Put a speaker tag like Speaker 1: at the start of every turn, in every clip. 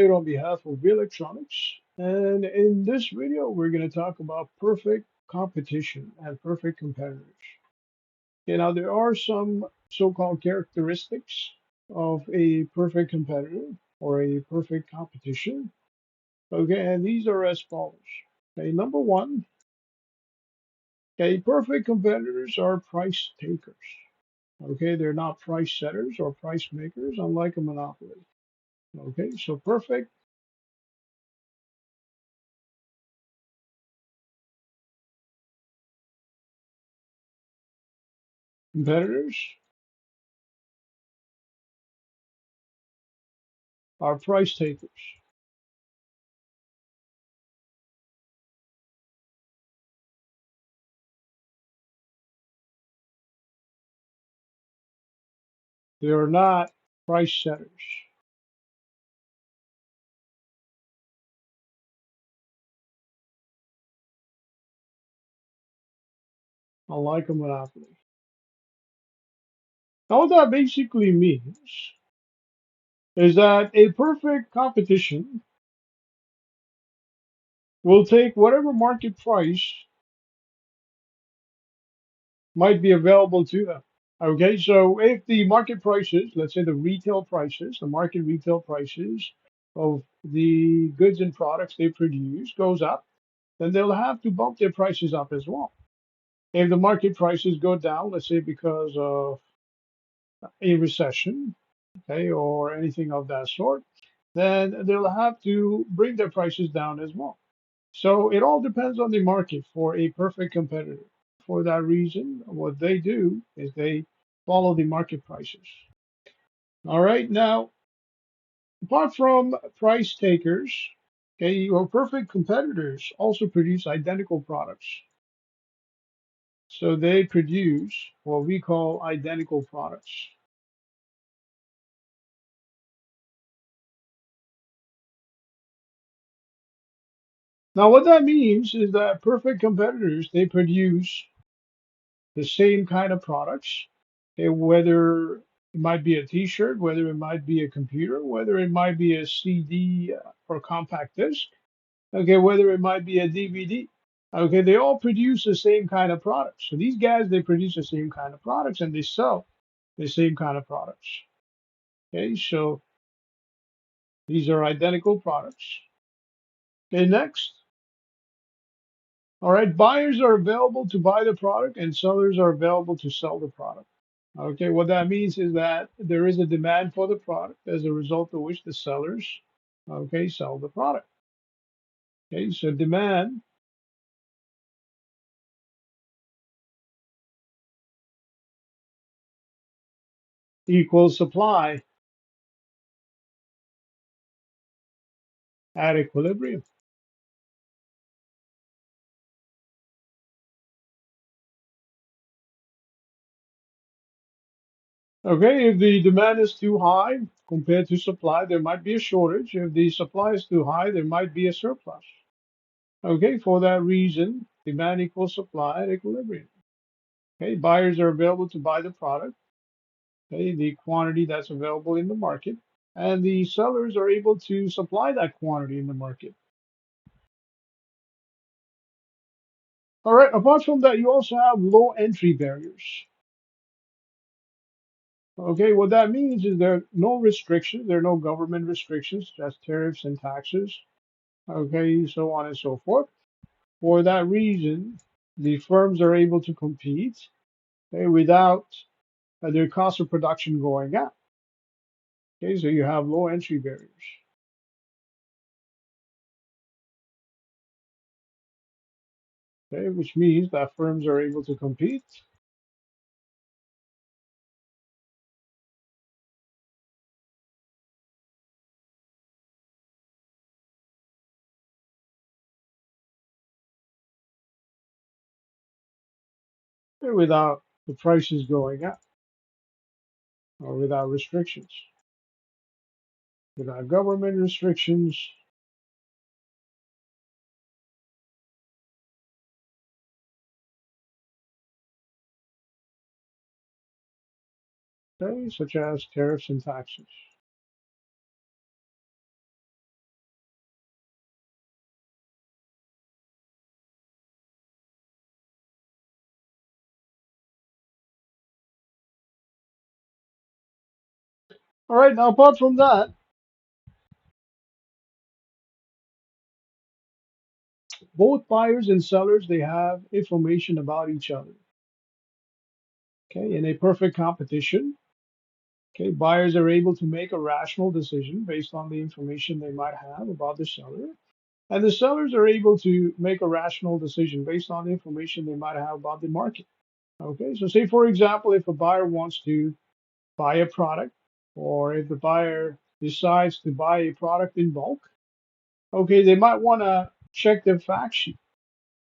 Speaker 1: On behalf of Electronics, and in this video, we're going to talk about perfect competition and perfect competitors. Okay, now there are some so-called characteristics of a perfect competitor or a perfect competition. Okay, and these are as follows. Okay, number one, okay, perfect competitors are price takers. Okay, they're not price setters or price makers, unlike a monopoly. Okay, so perfect competitors are price takers. They are not price setters, unlike a monopoly. Now, what that basically means is that a perfect competition will take whatever market price might be available to them. Okay, so if the market prices, let's say the retail prices, the market retail prices of the goods and products they produce goes up, then they'll have to bump their prices up as well. If the market prices go down, let's say because of a recession, okay, or anything of that sort, then they'll have to bring their prices down as well. So it all depends on the market for a perfect competitor. For that reason, what they do is they follow the market prices. All right, now, apart from price takers, okay, your perfect competitors also produce identical products. So they produce what we call identical products. Now, what that means is that perfect competitors, they produce the same kind of products, okay, whether it might be a T-shirt, whether it might be a computer, whether it might be a CD or compact disc, okay, whether it might be a DVD. Okay, they all produce the same kind of products. So these guys, they produce the same kind of products and they sell the same kind of products. Okay, so these are identical products. Okay, next. All right, buyers are available to buy the product and sellers are available to sell the product. Okay, what that means is that there is a demand for the product as a result of which the sellers, okay, sell the product. Okay, so demand equals supply at equilibrium. Okay, if the demand is too high compared to supply, there might be a shortage. If the supply is too high, there might be a surplus. Okay, for that reason, demand equals supply at equilibrium. Okay, buyers are available to buy the product, okay, the quantity that's available in the market, and the sellers are able to supply that quantity in the market. All right, apart from that, you also have low entry barriers. Okay, what that means is there are no restrictions, there are no government restrictions, just tariffs and taxes, okay, so on and so forth. For that reason, the firms are able to compete, okay, without their cost of production going up. Okay, so you have low entry barriers, okay, which means that firms are able to compete without the prices going up or without restrictions, without government restrictions, okay, such as tariffs and taxes. All right, now apart from that, both buyers and sellers they have information about each other. Okay, in a perfect competition, okay, buyers are able to make a rational decision based on the information they might have about the seller, and the sellers are able to make a rational decision based on the information they might have about the market. Okay, so say for example, if a buyer wants to buy a product, or if the buyer decides to buy a product in bulk, okay, they might want to check the fact sheet,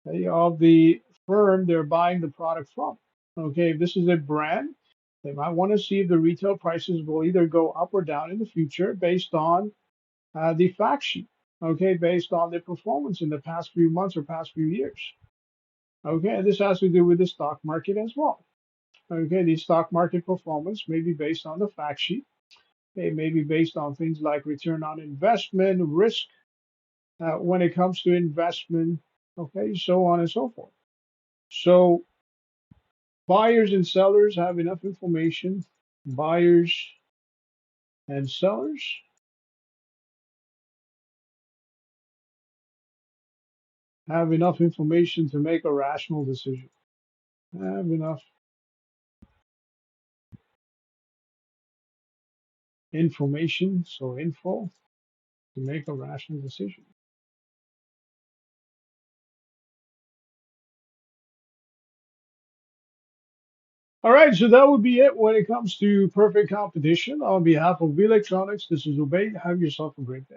Speaker 1: okay, of the firm they're buying the product from. Okay, if this is a brand, they might want to see if the retail prices will either go up or down in the future based on the fact sheet. Okay, based on their performance in the past few months or past few years. Okay, and this has to do with the stock market as well. Okay, the stock market performance may be based on the fact sheet. It may be based on things like return on investment, risk when it comes to investment, okay, so on and so forth. So buyers and sellers have enough information. Buyers and sellers have enough information to make a rational decision. Have enough information, so info, to make a rational decision. All right, so that would be it when it comes to perfect competition. On behalf of V Electronics, this is Ubay. Have yourself a great day.